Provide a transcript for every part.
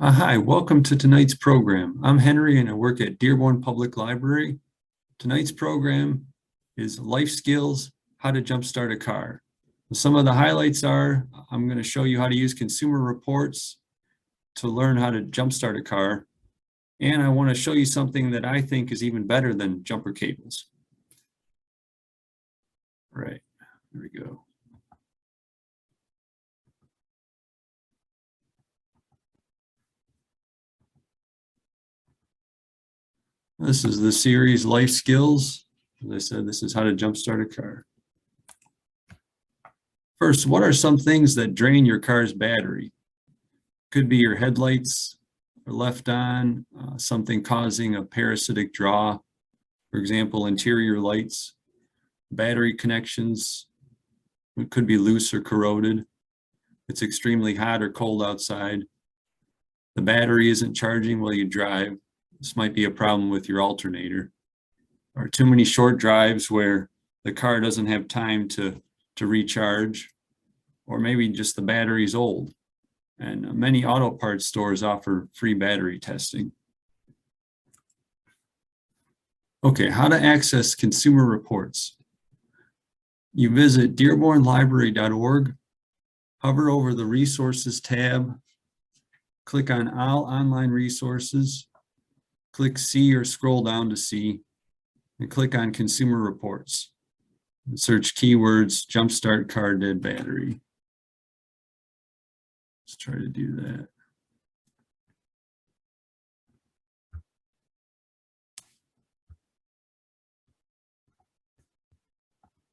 Hi, welcome to tonight's program. I'm Henry and I work at Dearborn Public Library. Tonight's program is Life Skills, How to Jumpstart a Car. Some of the highlights are, I'm going to show you how to use Consumer Reports to learn how to jumpstart a car. And I want to show you something that I think is even better than jumper cables. All right, there we go. This is the series Life Skills. As I said, this is how to jumpstart a car. First, what are some things that drain your car's battery? Could be your headlights are left on, something causing a parasitic draw. For example, interior lights, battery connections, it could be loose or corroded. It's extremely hot or cold outside. The battery isn't charging while you drive. This might be a problem with your alternator. Or too many short drives where the car doesn't have time to recharge, or maybe just the battery's old. And many auto parts stores offer free battery testing. Okay, how to access Consumer Reports. You visit dearbornlibrary.org, hover over the Resources tab, click on All Online Resources, click See or scroll down to See, and click on Consumer Reports. And search keywords, Jumpstart Car Dead Battery. Let's try to do that.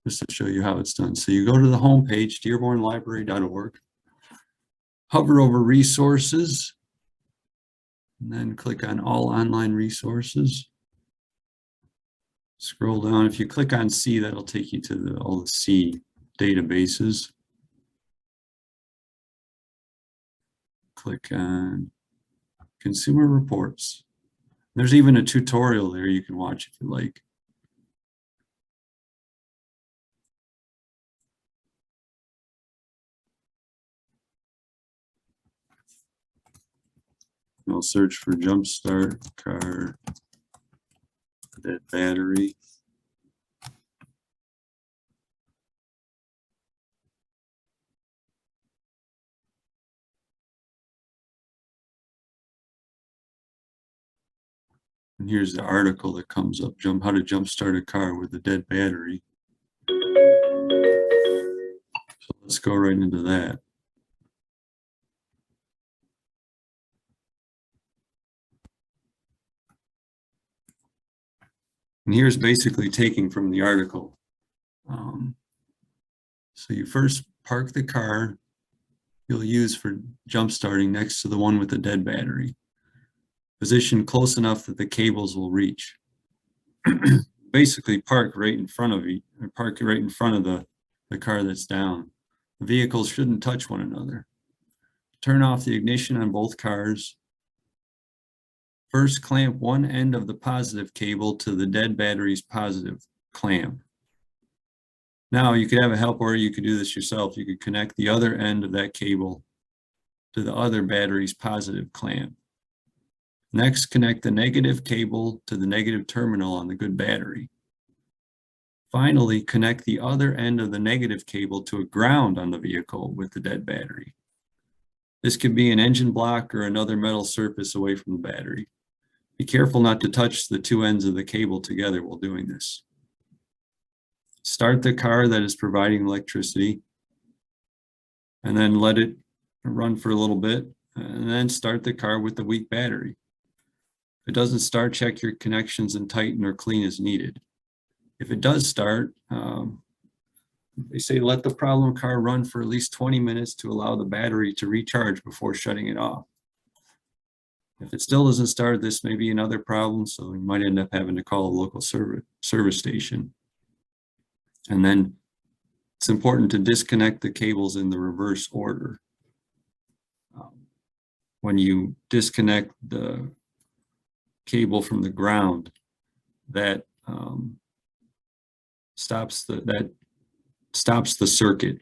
Just to show you how it's done. So you go to the home page, dearbornlibrary.org, hover over Resources, and then click on All Online Resources. Scroll down. If you click on See, that'll take you to all the C databases. Click on Consumer Reports. There's even a tutorial there you can watch if you like. I'll search for Jumpstart Car Dead Battery. And here's the article that comes up, How to Jumpstart a Car with a Dead Battery. So let's go right into that. And here's basically taking from the article. So you first park the car you'll use for jump starting next to the one with the dead battery. Position close enough that the cables will reach. Basically park right in front of you, or park right in front of the car that's down. The vehicles shouldn't touch one another. Turn off the ignition on both cars. First, clamp one end of the positive cable to the dead battery's positive clamp. Now you could have a helper, or you could do this yourself. You could connect the other end of that cable to the other battery's positive clamp. Next, connect the negative cable to the negative terminal on the good battery. Finally, connect the other end of the negative cable to a ground on the vehicle with the dead battery. This could be an engine block or another metal surface away from the battery. Be careful not to touch the two ends of the cable together while doing this. Start the car that is providing electricity, and then let it run for a little bit, and then start the car with the weak battery. If it doesn't start, check your connections and tighten or clean as needed. If it does start, they say let the problem car run for at least 20 minutes to allow the battery to recharge before shutting it off. If it still doesn't start, this may be another problem, so you might end up having to call a local service station. And then it's important to disconnect the cables in the reverse order. When you disconnect the cable from the ground, that stops the circuit.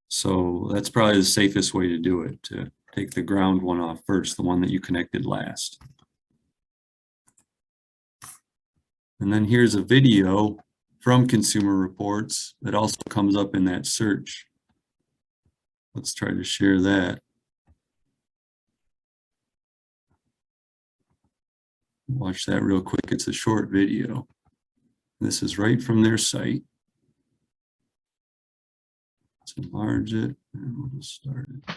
So that's probably the safest way to do it, to take the ground one off first, the one that you connected last. And then here's a video from Consumer Reports that also comes up in that search. Let's try to share that. Watch that real quick. It's a short video. This is right from their site. Let's enlarge it and we'll just start it.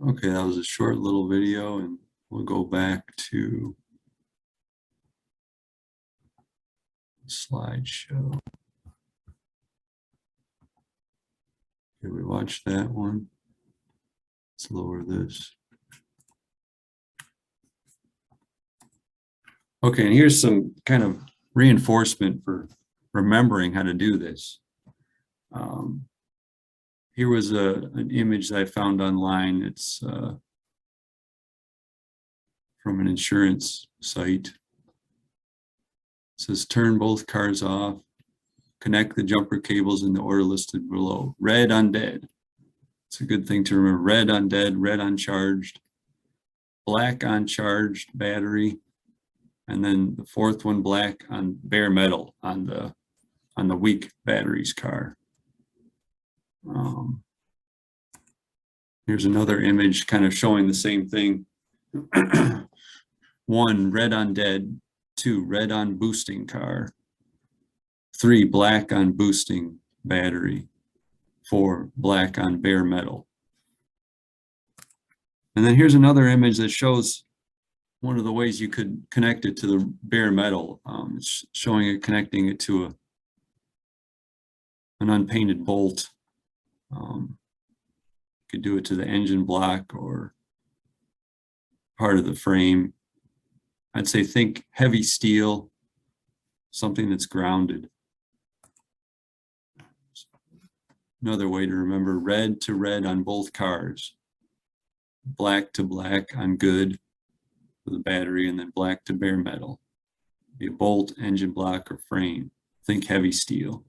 Okay, that was a short little video, and we'll go back to slideshow. Okay, we watched that one. Let's lower this. Okay, and here's some kind of reinforcement for remembering how to do this. Here was an image that I found online. It's from an insurance site. It says turn both cars off, connect the jumper cables in the order listed below. Red on dead. It's a good thing to remember. Red on dead, red on charged, black on charged battery, and then the fourth one black on bare metal on the weak batteries car. Here's another image kind of showing the same thing. 1, red on dead. 2, red on boosting car. 3, black on boosting battery. 4, black on bare metal. And then here's another image that shows one of the ways you could connect it to the bare metal. It's showing it connecting it to an unpainted bolt. You could do it to the engine block or part of the frame. I'd say think heavy steel, something that's grounded. Another way to remember, red to red on both cars, black to black on good for the battery, and then black to bare metal. Be a bolt, engine block, or frame. Think heavy steel.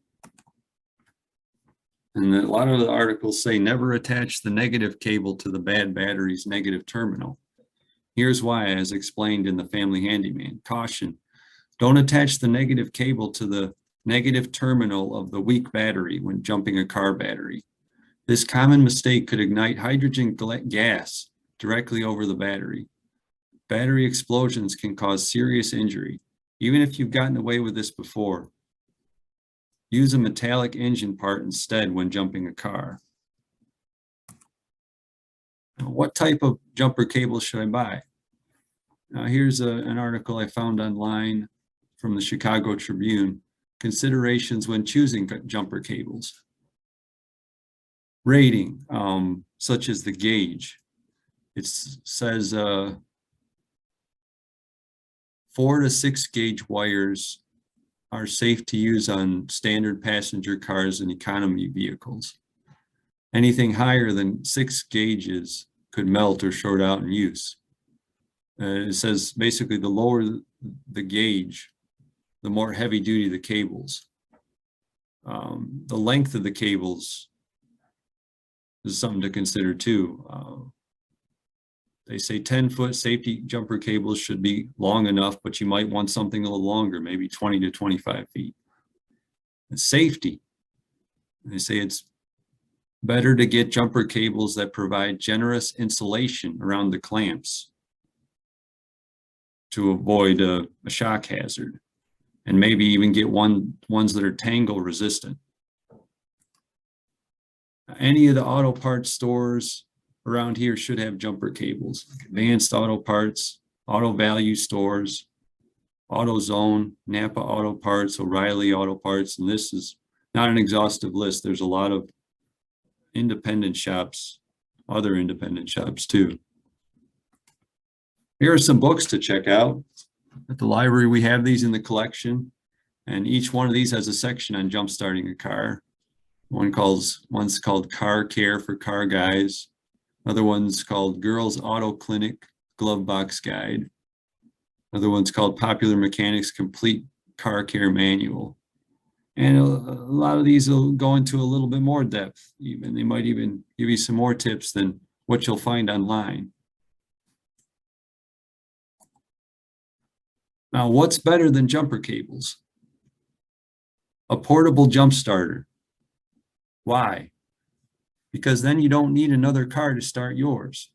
And a lot of the articles say never attach the negative cable to the bad battery's negative terminal. Here's why, as explained in the Family Handyman. Caution, don't attach the negative cable to the negative terminal of the weak battery when jumping a car battery. This common mistake could ignite hydrogen gas directly over the battery. Battery explosions can cause serious injury, even if you've gotten away with this before. Use a metallic engine part instead when jumping a car. Now, what type of jumper cable should I buy? Now, here's an article I found online from the Chicago Tribune. Considerations when choosing jumper cables. Rating, such as the gauge. It says 4 to 6 gauge wires are safe to use on standard passenger cars and economy vehicles. Anything higher than 6 gauges could melt or short out in use. It says basically the lower the gauge, the more heavy duty the cables. The length of the cables is something to consider too. They say 10-foot safety jumper cables should be long enough, but you might want something a little longer, maybe 20 to 25 feet. And safety, they say it's better to get jumper cables that provide generous insulation around the clamps to avoid a shock hazard, and maybe even get ones that are tangle resistant. Any of the auto parts stores around here should have jumper cables. Advanced Auto Parts, Auto Value Stores, AutoZone, Napa Auto Parts, O'Reilly Auto Parts, and this is not an exhaustive list. There's a lot of independent shops, other independent shops too. Here are some books to check out. At the library, we have these in the collection, and each one of these has a section on jump starting a car. One's called Car Care for Car Guys. Another one's called Girls Auto Clinic Glove Box Guide. Another one's called Popular Mechanics Complete Car Care Manual. And a lot of these will go into a little bit more depth even. They might even give you some more tips than what you'll find online. Now, what's better than jumper cables? A portable jump starter. Why? Because then you don't need another car to start yours.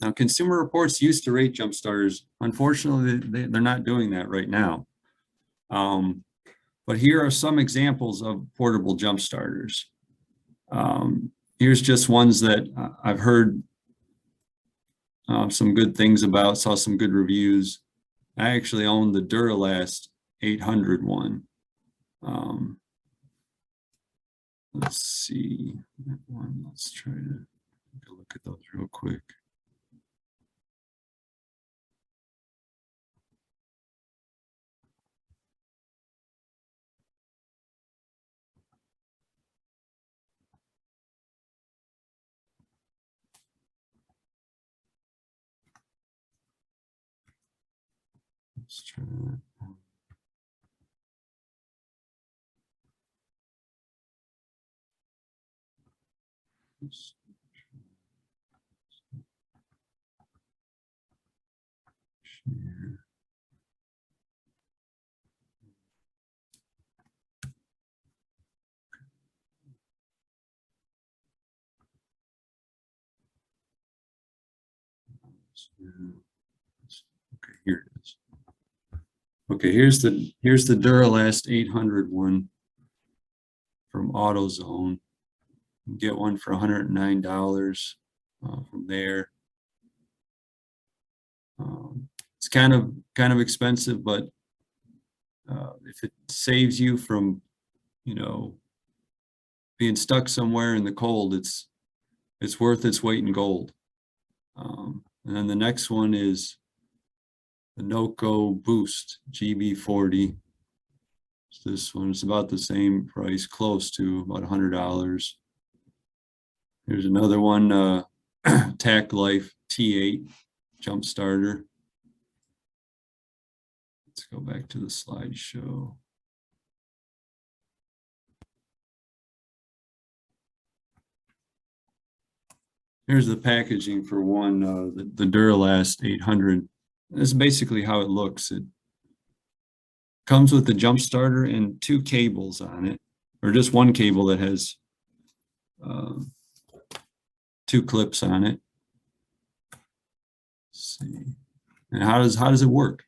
Now, Consumer Reports used to rate jump starters. Unfortunately, they're not doing that right now. But here are some examples of portable jump starters. Here's just ones that I've heard some good things about, saw some good reviews. I actually own the Duralast 800 one. Let's see that one. Let's try to take a look at those real quick. Let's try that. Share. Okay, here it is. Okay, here's the Duralast 800 one from AutoZone. You can get one for $109 from there. It's kind of expensive, but if it saves you from, being stuck somewhere in the cold, it's worth its weight in gold. And then the next one is the Noco Boost GB40. So this one's about the same price, close to about $100. Here's another one, Tac Life T8 jump starter. Let's go back to the slideshow. Here's the packaging for one, the Duralast 800. This is basically how it looks. It comes with the jump starter and 2 cables on it, or just one cable that has 2 clips on it. Let's see. And how does it work?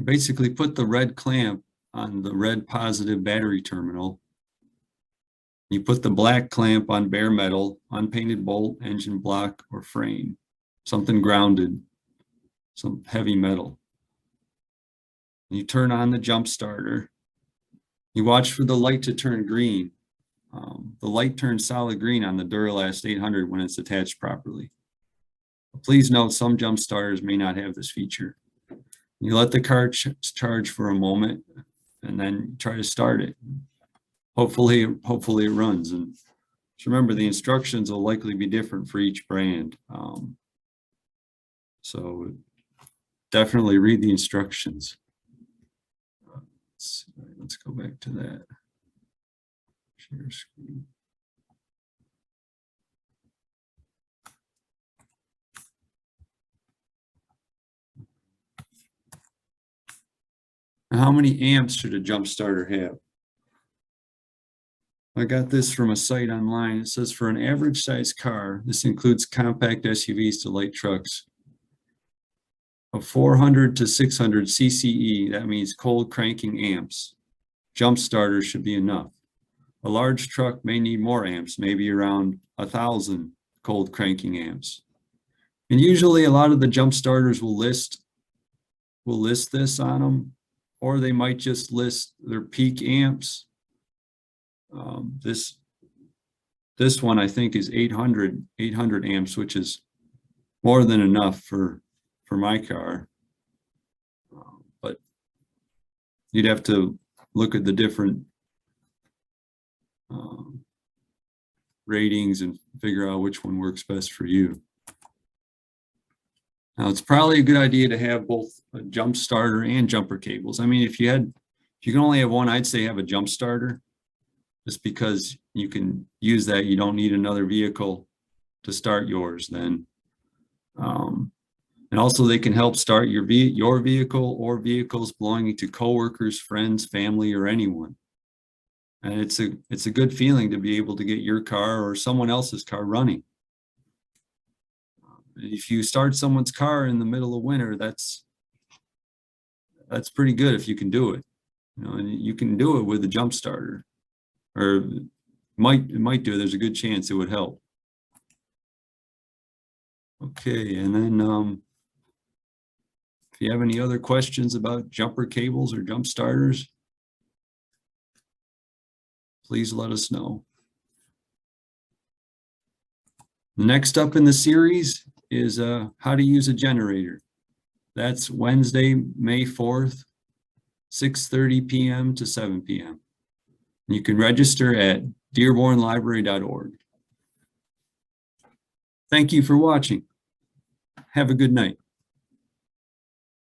Basically put the red clamp on the red positive battery terminal. You put the black clamp on bare metal, unpainted bolt, engine block, or frame, something grounded, some heavy metal. You turn on the jump starter. You watch for the light to turn green. The light turns solid green on the Duralast 800 when it's attached properly. Please note some jump starters may not have this feature. You let the car charge for a moment and then try to start it. Hopefully it runs. And just remember, the instructions will likely be different for each brand. So definitely read the instructions. Let's go back to that. Share screen. Now, how many amps should a jump starter have? I got this from a site online. It says for an average size car, this includes compact SUVs to light trucks, of 400 to 600 CCE, that means cold cranking amps, jump starters should be enough. A large truck may need more amps, maybe around 1,000 cold cranking amps. And usually a lot of the jump starters will list this on them, or they might just list their peak amps. This one I think is 800 amps, which is more than enough for my car. But you'd have to look at the different ratings and figure out which one works best for you. Now, it's probably a good idea to have both a jump starter and jumper cables. I mean, if you can only have one, I'd say have a jump starter, just because you can use that. You don't need another vehicle to start yours then. And also they can help start your vehicle or vehicles belonging to coworkers, friends, family, or anyone. And it's a good feeling to be able to get your car or someone else's car running. If you start someone's car in the middle of winter, that's pretty good if you can do it. You know, and you can do it with a jump starter, or it might do it. There's a good chance it would help. Okay, and then if you have any other questions about jumper cables or jump starters, please let us know. The next up in the series is how to use a generator. That's Wednesday, May 4th, 6:30 p.m. to 7 p.m. You can register at dearbornlibrary.org. Thank you for watching. Have a good night.